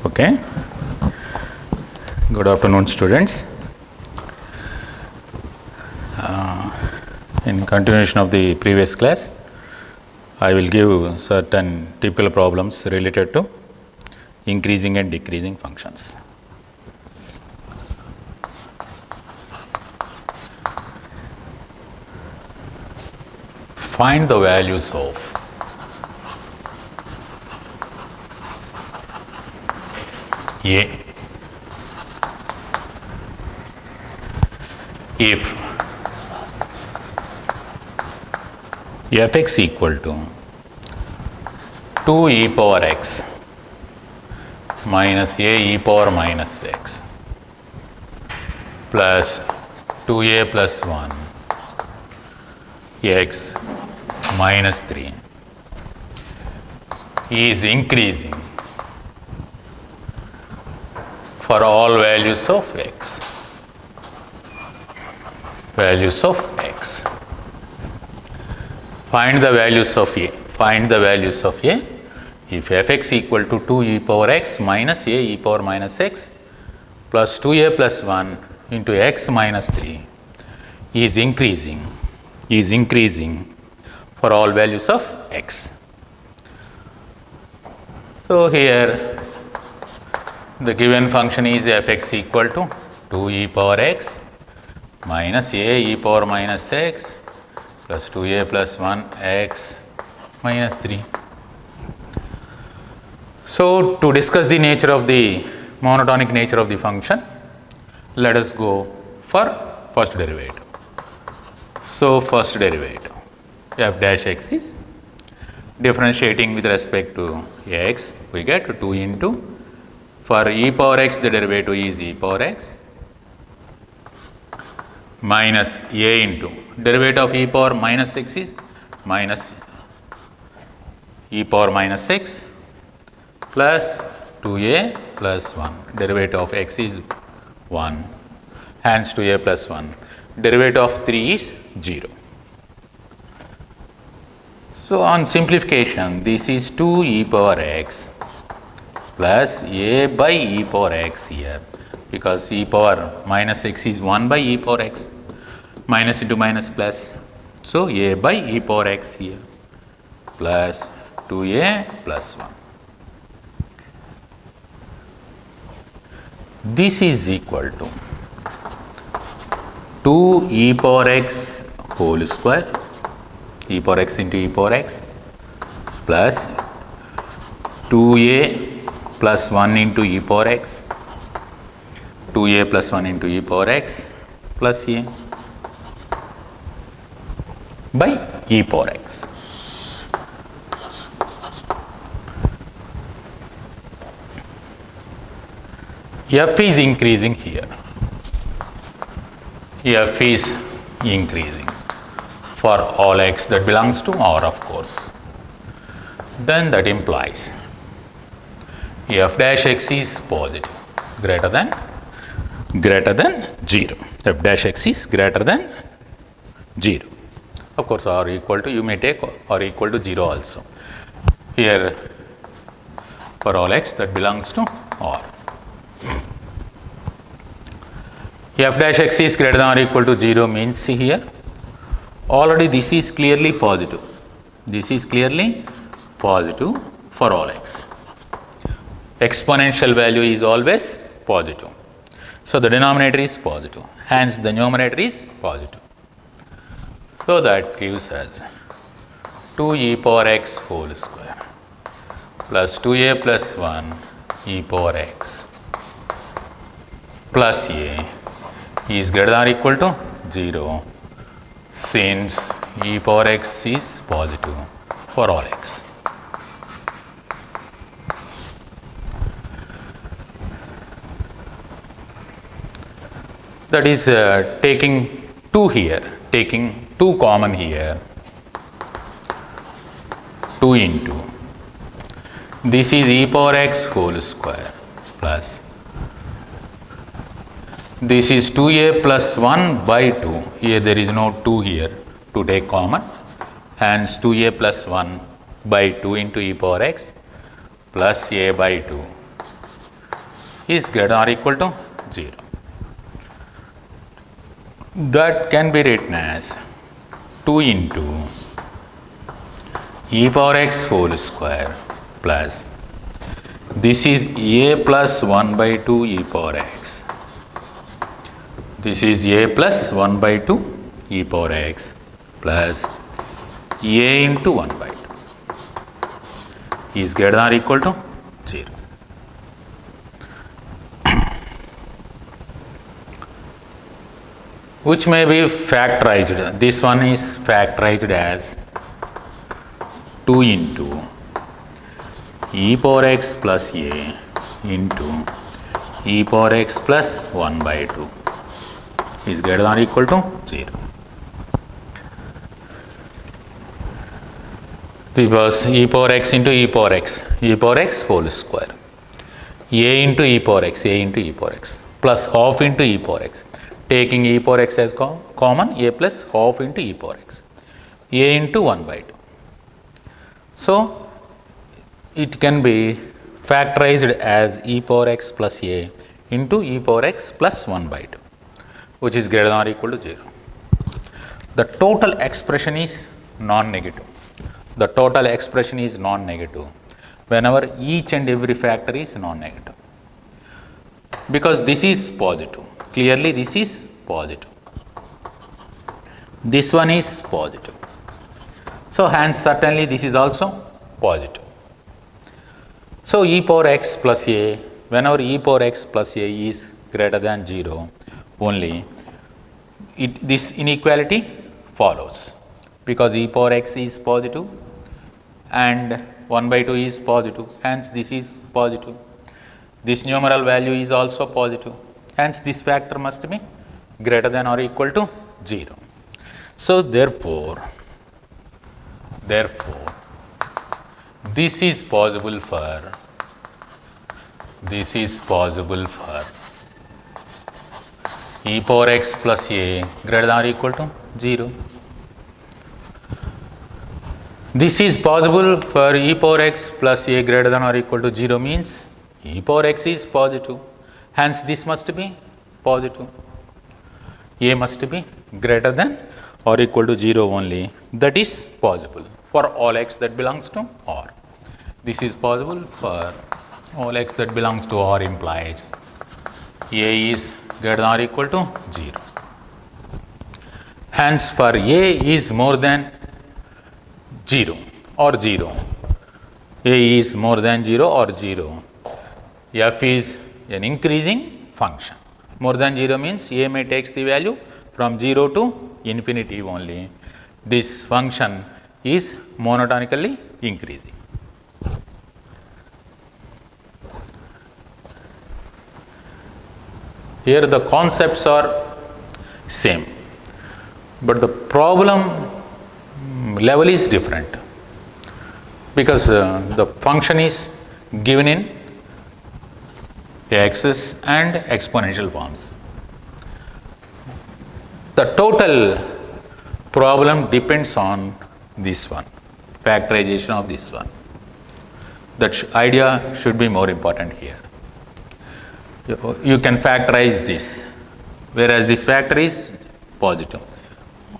Okay. Good afternoon, students. In continuation of the previous class, I will give certain typical problems related to increasing and decreasing functions. Find the values of A if f(x) equal to 2 e power x minus a e power minus x plus 2a plus 1 x minus 3 is increasing for all values of x. Values of x. Find the values of a. Find the values of a if f(x) equal to 2 e power x minus a e power minus x plus 2a plus 1 into x minus 3 is increasing for all values of x. So, here the given function is f(x) equal to 2 e power x minus a e power minus x plus 2a plus 1 x minus 3. So, to discuss the nature of the monotonic nature of the function, let us go for first derivative. So, first derivative f dash x is differentiating with respect to x, we get 2 into, for e power x the derivative is e power x minus a into derivative of e power minus x is minus e power minus x plus 2a plus 1, derivative of x is 1, hence 2a plus 1, derivative of 3 is 0. So, on simplification, this is 2 e power x plus a by e power x here, because e power minus x is 1 by e power x, minus into minus plus. So, a by e power x here plus 2a plus 1. This is equal to 2 e power x whole square, e power x into e power x plus 2a plus 1 into e power x, 2a plus 1 into e power x plus a by e power x. F is increasing here. F is increasing for all x that belongs to R, of course. Then that implies f dash x is positive, greater than 0. F dash x is greater than 0. Of course, or equal to, you may take or equal to 0 also. Here, for all x that belongs to R. F dash x is greater than or equal to 0 means, see here, already this is clearly positive. This is clearly positive for all x. Exponential value is always positive. So, the denominator is positive, hence the numerator is positive. So, that gives us 2 e power x whole square plus 2a plus 1 e power x plus a is greater than or equal to 0, since e power x is positive for all x. That is taking 2 here, taking 2 common here, 2 into, this is e power x whole square plus, this is 2a plus 1 by 2, here there is no 2 here to take common, hence 2a plus 1 by 2 into e power x plus a by 2 is greater than or equal to 0. That can be written as 2 into e power x whole square plus this is a plus 1 by 2 e power x. This is a plus 1 by 2 e power x plus a into 1 by 2 is greater than or equal to 0. Which may be factorized. This one is factorized as 2 into e power x plus a into e power x plus 1 by 2 is greater than or equal to 0. This was e power x into e power x whole square, a into e power x, plus half into e power x. Taking e power x as common, a plus half into e power x, a into 1 by 2. So, it can be factorized as e power x plus a into e power x plus 1 by 2, which is greater than or equal to 0. The total expression is non-negative. The total expression is non-negative whenever each and every factor is non-negative, because this is positive. Clearly this is positive. This one is positive. So hence certainly this is also positive. So e power x plus a, whenever e power x plus a is greater than 0, only this inequality follows, because e power x is positive and 1 by 2 is positive, hence this is positive. This numeral value is also positive, hence this factor must be greater than or equal to 0. So therefore this is possible for e power x plus a greater than or equal to 0. This is possible for e power x plus a greater than or equal to 0 means e power x is positive, hence this must be positive. A must be greater than or equal to 0 only. That is possible for all x that belongs to R. This is possible for all x that belongs to R, implies A is greater than or equal to 0. Hence for A is more than 0 or 0, A is more than 0 or 0, f is an increasing function. More than 0 means A may takes the value from 0 to infinity only. This function is monotonically increasing. Here the concepts are same, but the problem level is different, because the function is given in axis and exponential forms. The total problem depends on this one, factorization of this one. That idea should be more important here. You can factorize this, whereas this factor is positive.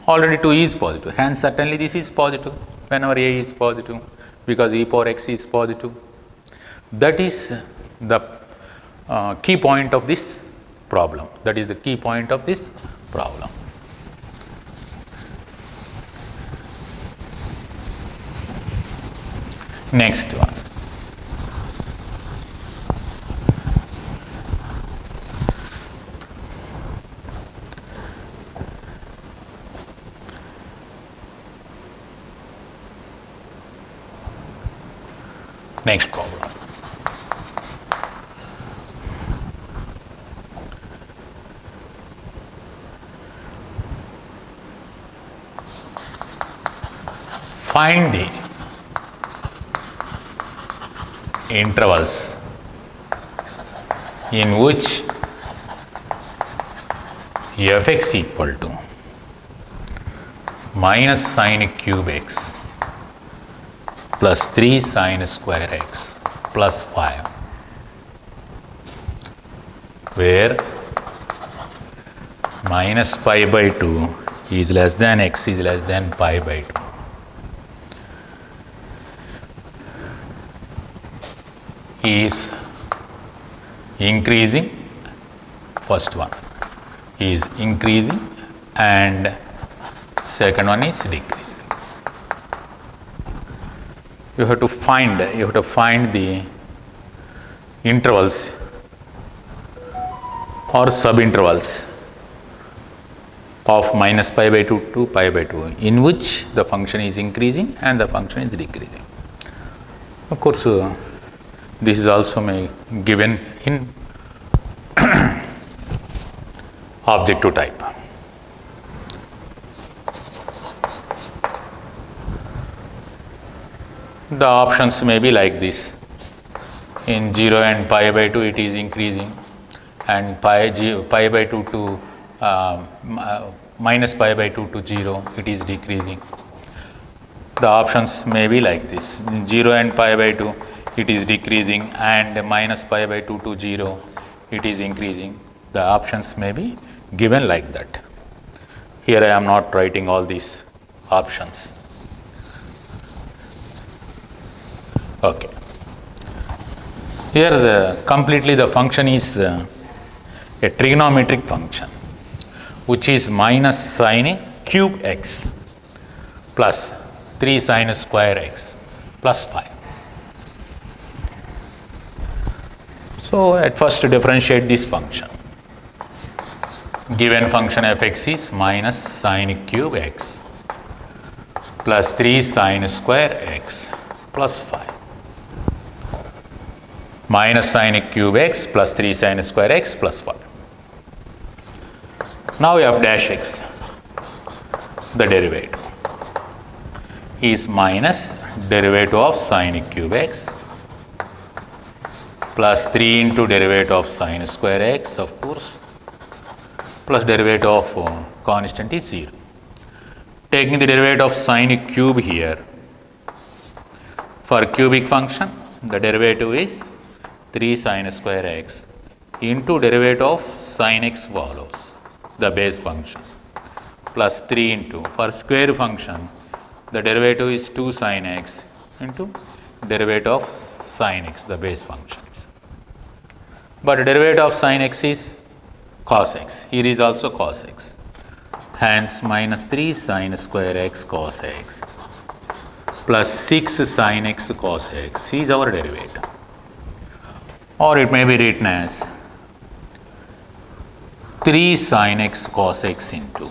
Already 2 is positive, hence certainly this is positive whenever a is positive, because e power x is positive. That is the key point of this problem. That is the key point of this problem. Next one. Next problem. Find the intervals in which f(x) equal to minus sin cube x plus 3 sin square x plus 5 where minus pi by 2 is less than x is less than pi by 2. Is increasing, first one is increasing and second one is decreasing. You have to find the intervals or subintervals of minus pi by 2 to pi by 2 in which the function is increasing and the function is decreasing. Of course, this is also given in objective type. The options may be like this. In 0 and pi by 2 it is increasing, and pi by 2 to minus pi by 2 to 0 it is decreasing. The options may be like this. In 0 and pi by 2 it is decreasing, and minus pi by 2 to 0 it is increasing. The options may be given like that. Here I am not writing all these options. Okay. Here completely the function is a trigonometric function, which is minus sine cube x plus 3 sine square x plus 5. So at first differentiate this function. Given function f(x) is minus sine cube x plus 3 sine square x plus 5. Minus sine cube x plus 3 sine square x plus 5. Now f dash x, the derivative, is minus derivative of sine cube x plus 3 into derivative of sine square x, of course, plus derivative of constant is 0. Taking the derivative of sine cube here, for cubic function, the derivative is 3 sine square x into derivative of sine x follows, the base function, plus 3 into, for square function, the derivative is 2 sine x into derivative of sine x, the base function. But derivative of sine x is cos x. Here is also cos x. Hence, minus 3 sine square x cos x plus 6 sine x cos x is our derivative. Or it may be written as 3 sine x cos x into,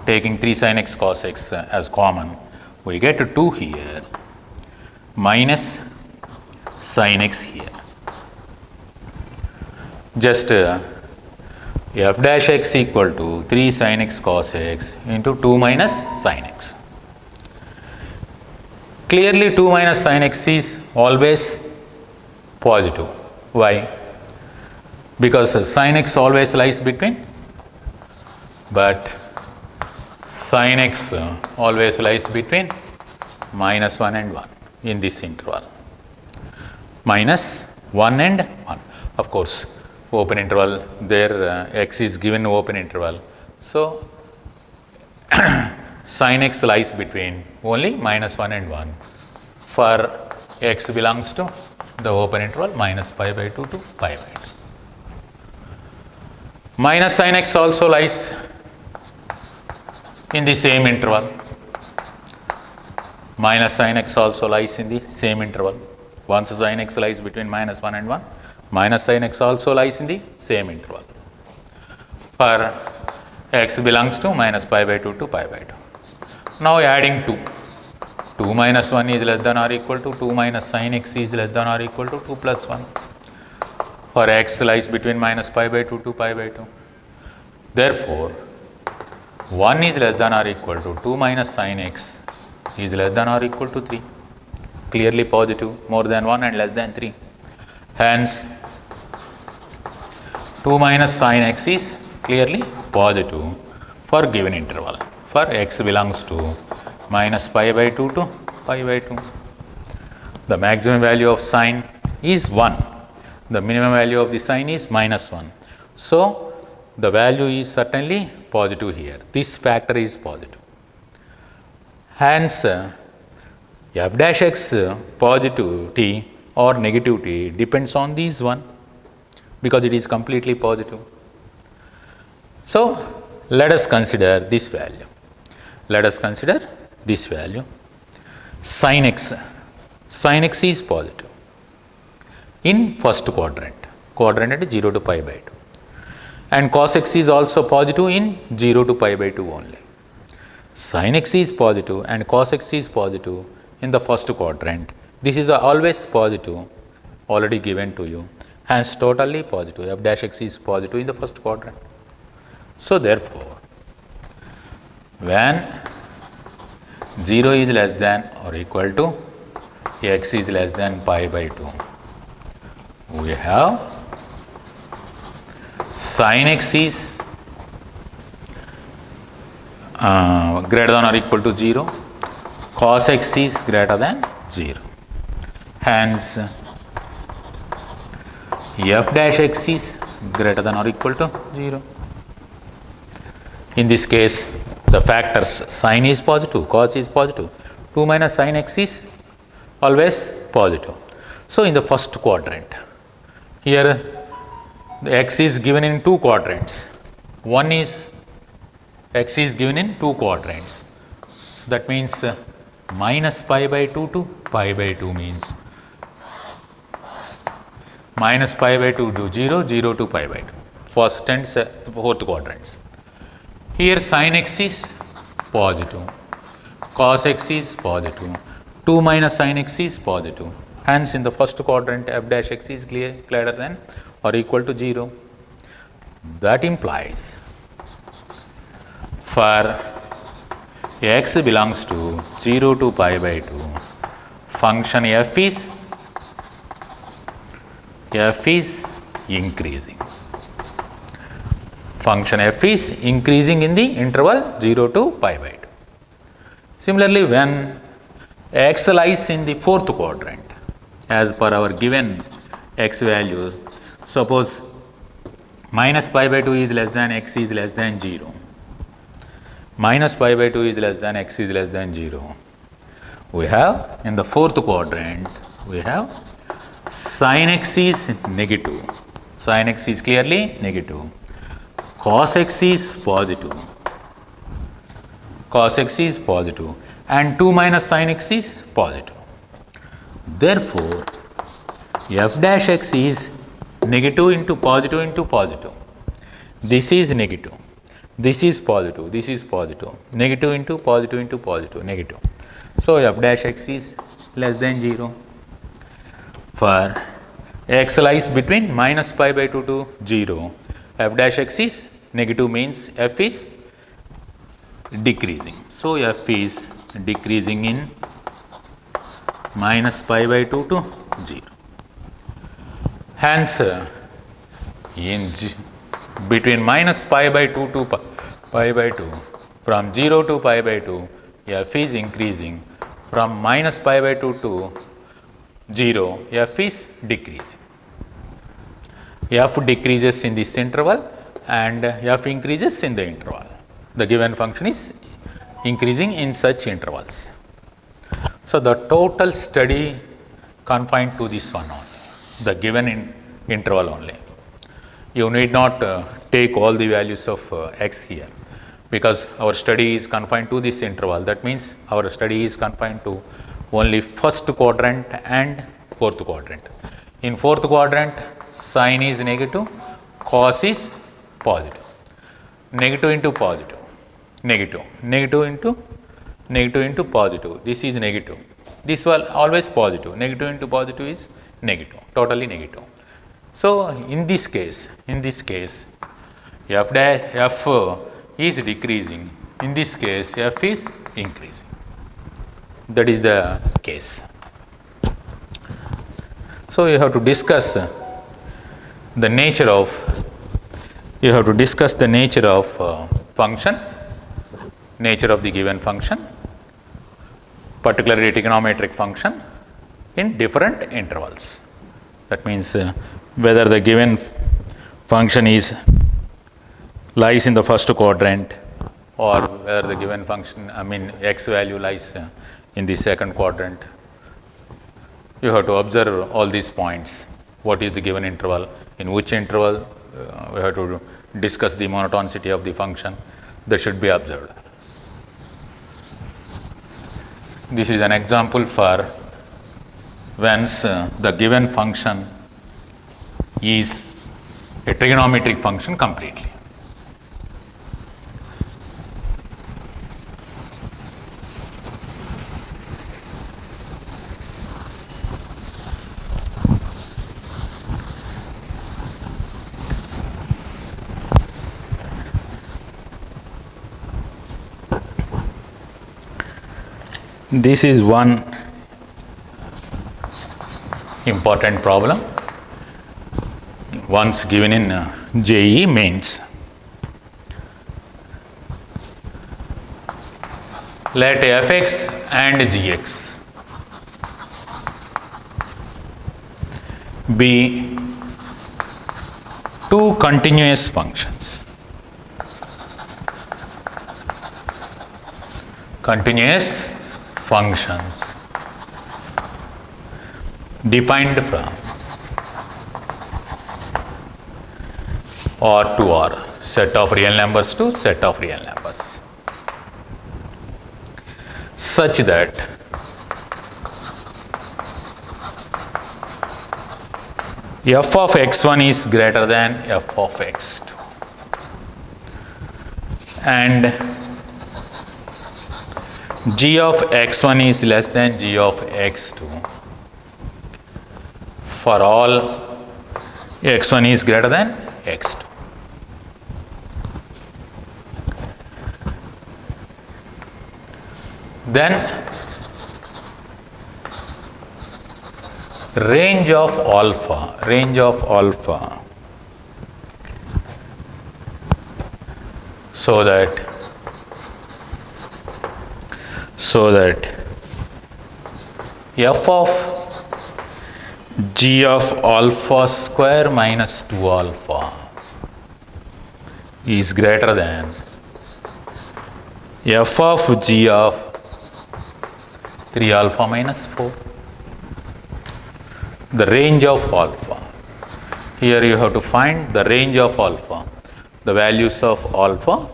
taking 3 sine x cos x as common, we get 2 here minus sine x here. Just f dash x equal to 3 sine x cos x into 2 minus sine x. Clearly 2 minus sine x is always positive. Why? Because sine x always lies between, but sine x always lies between minus 1 and 1 in this interval. Minus 1 and 1. Of course, open interval, there x is given open interval. So, sin x lies between only minus 1 and 1 for x belongs to the open interval minus pi by 2 to pi by 2. Minus sin x also lies in the same interval. Minus sin x also lies in the same interval. Once sin x lies between minus 1 and 1, minus sin x also lies in the same interval for x belongs to minus pi by 2 to pi by 2. Now adding 2. 2 minus 1 is less than or equal to 2 minus sin x is less than or equal to 2 plus 1 for x lies between minus pi by 2 to pi by 2. Therefore, 1 is less than or equal to 2 minus sin x is less than or equal to 3. Clearly positive, more than 1 and less than 3. Hence, 2 minus sin x is clearly positive for given interval. For x belongs to minus pi by 2 to pi by 2. The maximum value of sin is 1. The minimum value of the sign is -1. So, the value is certainly positive here. This factor is positive. Hence, f dash x positivity or negativity depends on this one because it is completely positive. So, let us consider this value. Let us consider this value. Sin x is positive in first quadrant at 0 to pi by 2, and cos x is also positive in 0 to pi by 2 only. Sin x is positive and cos x is positive in the first quadrant. This is always positive, already given to you, hence totally positive. F dash x is positive in the first quadrant. So, therefore, when 0 is less than or equal to x is less than pi by 2, we have sin x is greater than or equal to 0, cos x is greater than 0. Hence, f dash x is greater than or equal to 0. In this case, the factors sin is positive, cos is positive, 2 minus sin x is always positive. So, in the first quadrant, here the x is given in two quadrants. One is x is given in two quadrants. So, that means minus pi by 2 to pi by 2 means minus pi by 2 to 0, 0 to pi by 2, first and fourth quadrants. Here sin x is positive, cos x is positive, 2 minus sin x is positive. Hence, in the first quadrant f dash x is greater than or equal to 0. That implies for x belongs to 0 to pi by 2, function f is increasing. Function f is increasing in the interval 0 to pi by 2. Similarly, when x lies in the fourth quadrant, as per our given x value, suppose minus pi by 2 is less than x is less than 0. Minus pi by 2 is less than x is less than 0. We have in the fourth quadrant, we have sin x is negative. Sin x is clearly negative. Cos x is positive. Cos x is positive. And 2 minus sin x is positive. Therefore, f dash x is negative into positive. This is negative. This is positive. This is positive. Negative into positive, negative. So, f dash x is less than 0. For x lies between minus pi by 2 to 0, f dash x is negative means f is decreasing. So, f is decreasing in minus pi by 2 to 0. Hence, between minus pi by 2 to pi by 2, from 0 to pi by 2, f is increasing. From minus pi by 2 to 0, f is decreasing. F decreases in this interval and f increases in the interval. The given function is increasing in such intervals. So, the total study confined to this one only, the given interval only. You need not take all the values of x here, because our study is confined to this interval. That means our study is confined to only first quadrant and fourth quadrant. In fourth quadrant, sin is negative, cos is positive. Negative into positive, negative into positive. This is negative. This was always positive. Negative into positive is negative, totally negative. So, in this case, f is decreasing. In this case, f is increasing. That is the case. So, you have to discuss the nature of function, nature of the given function, particularly trigonometric function in different intervals. That means whether the given function lies in the first quadrant or whether the given function, x value lies in the second quadrant. You have to observe all these points. What is the given interval? In which interval we have to discuss the monotonicity of the function that should be observed. This is an example for whence the given function is a trigonometric function completely. This is one important problem once given in JEE mains. Let fx and gx be two continuous functions. Continuous functions defined from R to R, set of real numbers to set of real numbers, such that f of x1 is greater than f of x2 and g of x1 is less than g of x2 for all x1 is greater than x2. Then range of alpha so that f of g of alpha square minus 2 alpha is greater than f of g of 3 alpha minus 4. The range of alpha. Here you have to find the range of alpha, the values of alpha,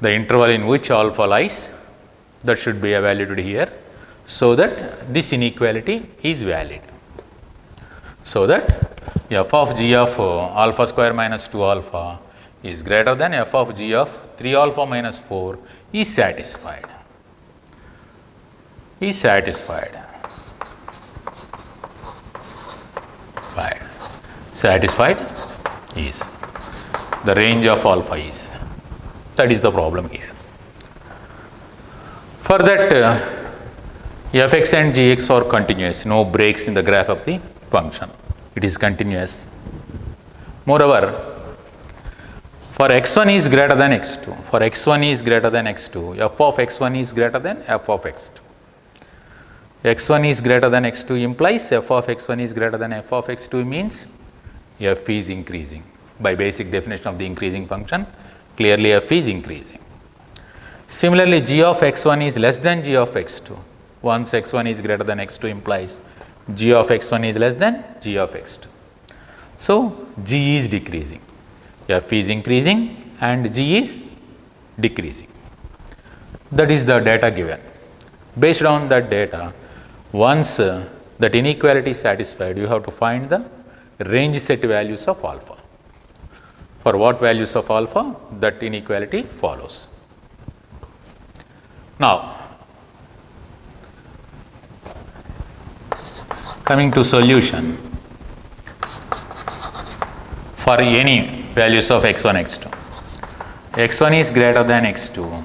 the interval in which alpha lies, that should be evaluated here, so that this inequality is valid. So that f of g of alpha square minus 2 alpha is greater than f of g of 3 alpha minus 4 is satisfied. Satisfied is the range of alpha is. That is the problem here. For that fx and gx are continuous, no breaks in the graph of the function. It is continuous. Moreover, for x1 is greater than x2, f of x1 is greater than f of x2. x1 is greater than x2 implies f of x1 is greater than f of x2 means f is increasing. By basic definition of the increasing function, clearly f is increasing. Similarly, g of x1 is less than g of x2. Once x1 is greater than x2 implies g of x1 is less than g of x2. So, g is decreasing, f is increasing and g is decreasing. That is the data given. Based on that data, once that inequality is satisfied, you have to find the range set values of alpha. For what values of alpha, that inequality follows. Now, coming to solution for any values of x1, x2. x1 is greater than x2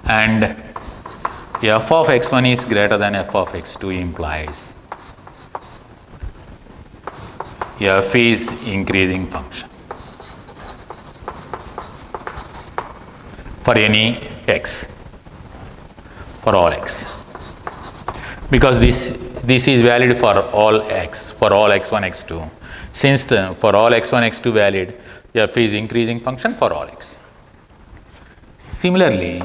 and f of x1 is greater than f of x2 implies f is increasing function for any x, for all x, because this this is valid for all x, for all x1, x2. Since for all x1, x2 valid, f is increasing function for all x. Similarly,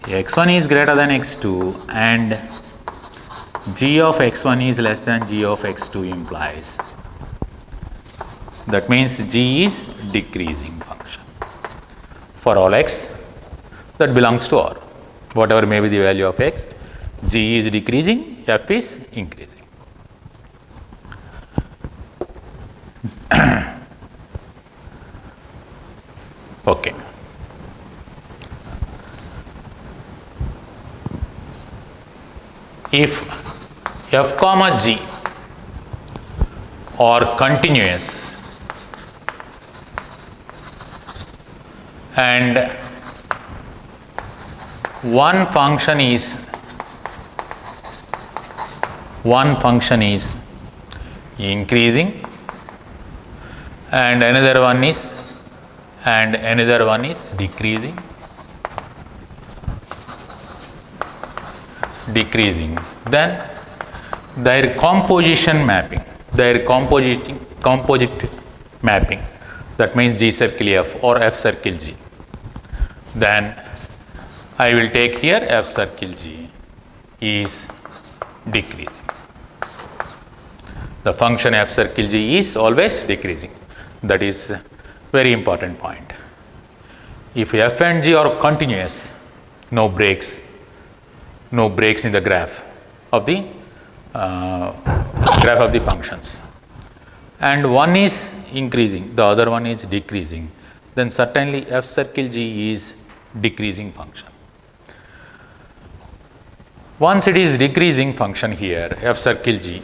x1 is greater than x2 and g of x1 is less than g of x2 implies, that means g is decreasing function for all x that belongs to R. Whatever may be the value of x, g is decreasing, f is increasing. Okay. If f comma g are continuous and one function is increasing and another one is decreasing, then their composite mapping, that means G circle F or F circle G, then I will take here F circle G is decreasing. The function F circle G is always decreasing. That is very important point. If F and G are continuous, no breaks in the graph of the functions, and one is increasing, the other one is decreasing, then certainly F circle G is decreasing function. Once it is decreasing function here, F circle G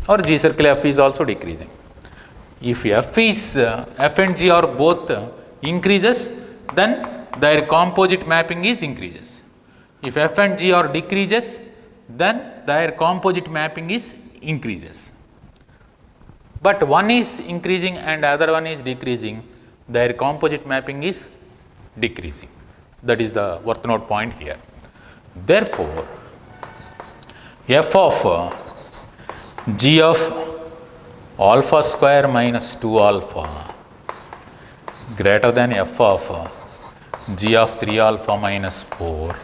or G circle F is also decreasing. If F and G are both increases, then their composite mapping is increases. If F and G are decreases, then their composite mapping is increases. But one is increasing and other one is decreasing, their composite mapping is decreasing. That is the worth note point here. Therefore, f of g of alpha square minus 2 alpha greater than f of g of 3 alpha minus 4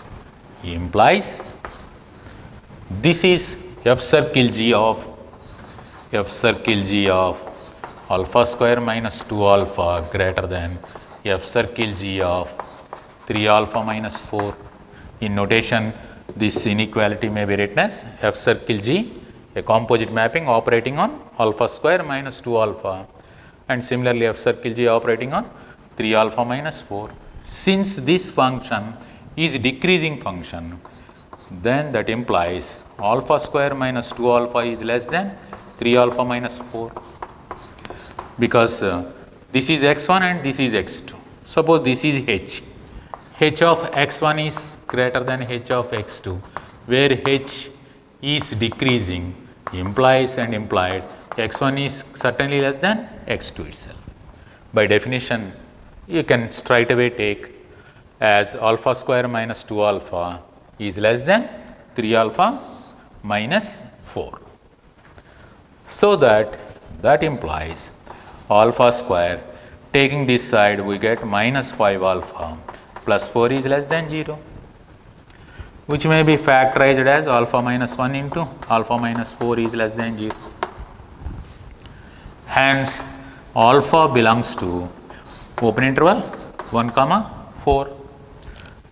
implies this is f circle g of alpha square minus 2 alpha greater than f circle g of 3 alpha minus 4. In notation, this inequality may be written as f circle g, a composite mapping operating on alpha square minus 2 alpha, and similarly f circle g operating on 3 alpha minus 4. Since this function is decreasing function, then that implies alpha square minus 2 alpha is less than 3 alpha minus 4, because this is x1 and this is x2. Suppose this is h of x1 is greater than h of x2, where h is decreasing implies and implied x1 is certainly less than x2 itself. By definition, you can straight away take as alpha square minus 2 alpha is less than 3 alpha minus 4. So that implies alpha square, taking this side we get minus 5 alpha plus 4 is less than 0, which may be factorized as alpha minus 1 into alpha minus 4 is less than 0. Hence, alpha belongs to open interval 1 comma 4.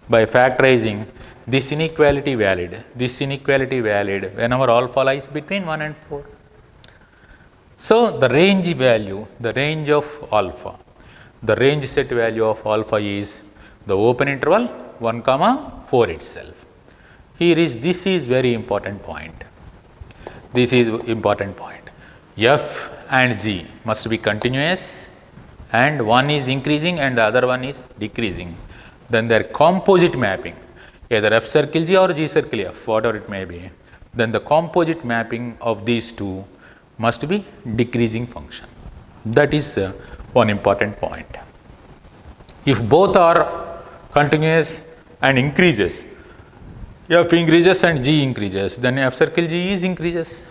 By factorizing this inequality valid whenever alpha lies between 1 and 4. So, the range of alpha, the range set value of alpha is the open interval 1 comma 4 itself. This is very important point. This is important point. F and G must be continuous and one is increasing and the other one is decreasing. Then their composite mapping, either F circle G or G circle F, whatever it may be, then the composite mapping of these two must be decreasing function. That is one important point. If both are continuous and increases, f increases and g increases, then f circle g is increases.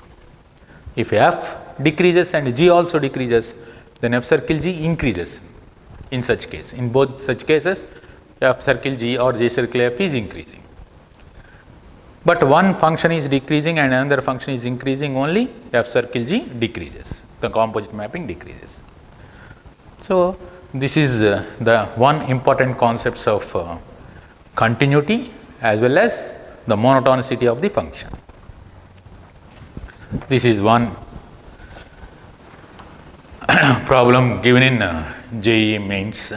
If f decreases and g also decreases, then f circle g increases. In such case, in both such cases, f circle g or g circle f is increasing. But one function is decreasing and another function is increasing, only f circle g decreases. The composite mapping decreases. So this is the one important concepts of continuity as well as the monotonicity of the function. This is one problem given in JEE mains.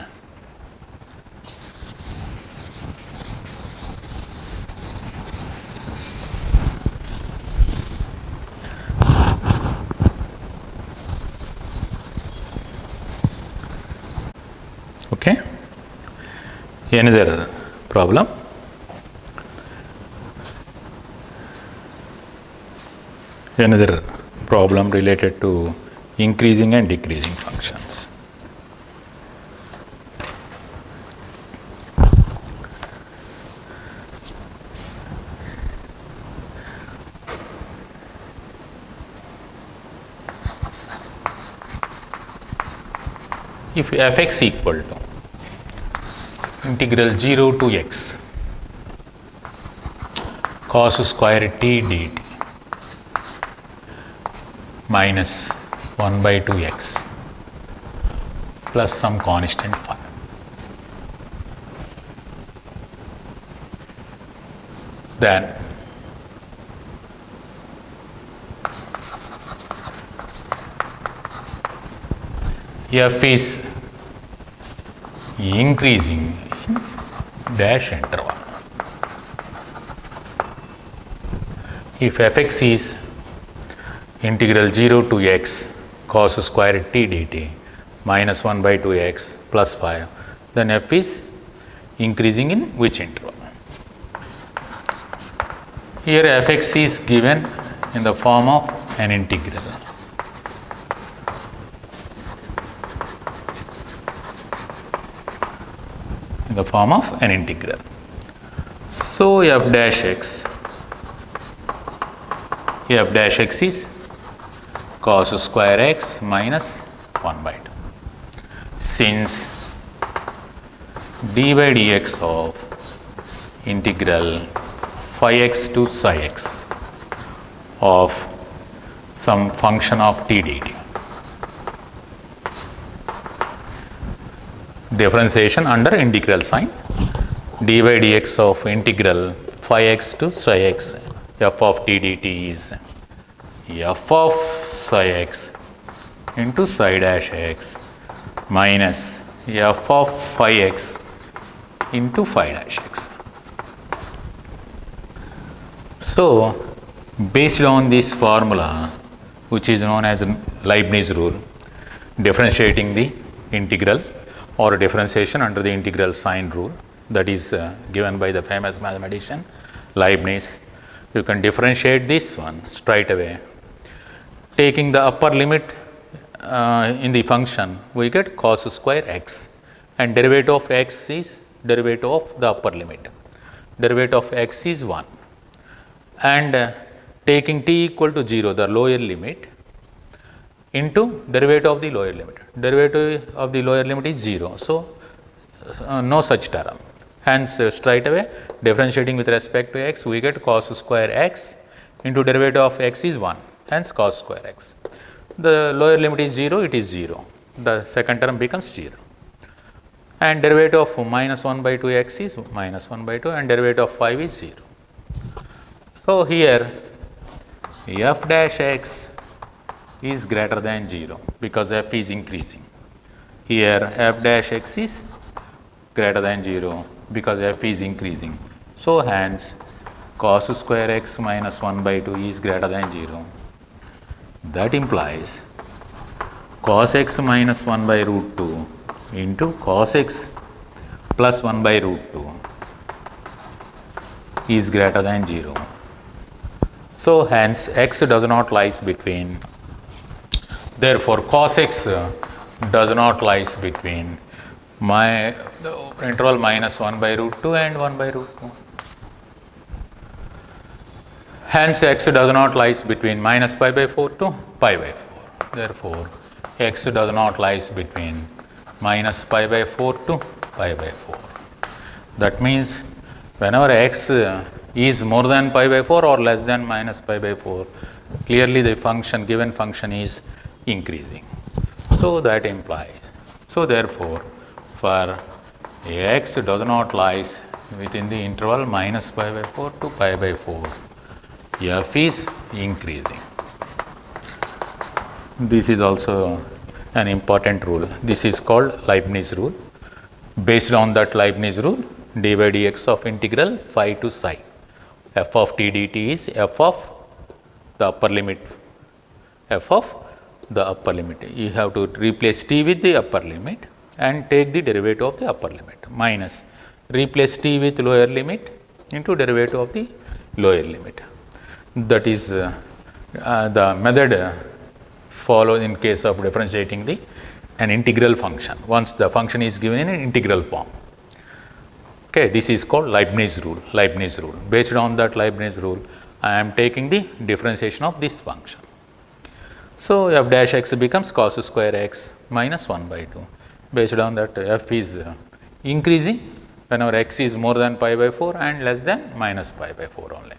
Okay. Another problem. Another problem related to increasing and decreasing functions. If f(x) equal to integral 0 to x cos square t dt minus 1 by 2x plus some constant phi, then f is increasing in dash interval. If f(x) is integral 0 to x cos square t dt minus 1 by 2x plus 5, then f is increasing in which interval? Here f(x) is given in the form of an integral. In the form of an integral. So f dash x is cos square x minus 1 by 2. Since d by dx of integral phi x to psi x of some function of t dt, differentiation under integral sign, d by dx of integral phi x to psi x f of t dt is f of psi x into psi dash x minus f of phi x into phi dash x. So based on this formula, which is known as Leibniz rule, differentiating the integral or differentiation under the integral sign rule, that is given by the famous mathematician Leibniz, you can differentiate this one straight away. Taking the upper limit in the function, we get cos square x, and derivative of x is derivative of the upper limit. Derivative of x is 1, and taking t equal to 0, the lower limit, into derivative of the lower limit. Derivative of the lower limit is 0. So no such term. Hence straight away differentiating with respect to x, we get cos square x into derivative of x is 1. Hence cos square x. The lower limit is 0, it is 0. The second term becomes 0. And derivative of minus 1 by 2x is minus 1 by 2, and derivative of 5 is 0. So here f dash x is greater than 0 because f is increasing. Here f dash x is greater than 0 because f is increasing. So hence cos square x minus 1 by 2 is greater than 0. That implies cos x minus 1 by root 2 into cos x plus 1 by root 2 is greater than 0. So hence x does not lies between, therefore cos x does not lies between the interval minus 1 by root 2 and 1 by root 2. Hence x does not lies between minus pi by 4 to pi by 4. Therefore, x does not lies between minus pi by 4 to pi by 4. That means whenever x is more than pi by 4 or less than minus pi by 4, clearly the function, given function is increasing. So that implies, so therefore, for x does not lies within the interval minus pi by 4 to pi by 4, f is increasing. This is also an important rule. This is called Leibniz rule. Based on that Leibniz rule, d by dx of integral phi to psi, f of t dt is f of the upper limit, f of the upper limit. You have to replace t with the upper limit and take the derivative of the upper limit, minus replace t with lower limit into derivative of the lower limit. That is the method followed in case of differentiating an integral function once the function is given in an integral form. Okay, this is called Leibniz rule. Leibniz rule. Based on that Leibniz rule, I am taking the differentiation of this function. So f dash x becomes cos square x minus 1 by 2. Based on that, f is increasing whenever x is more than pi by 4 and less than minus pi by 4 only.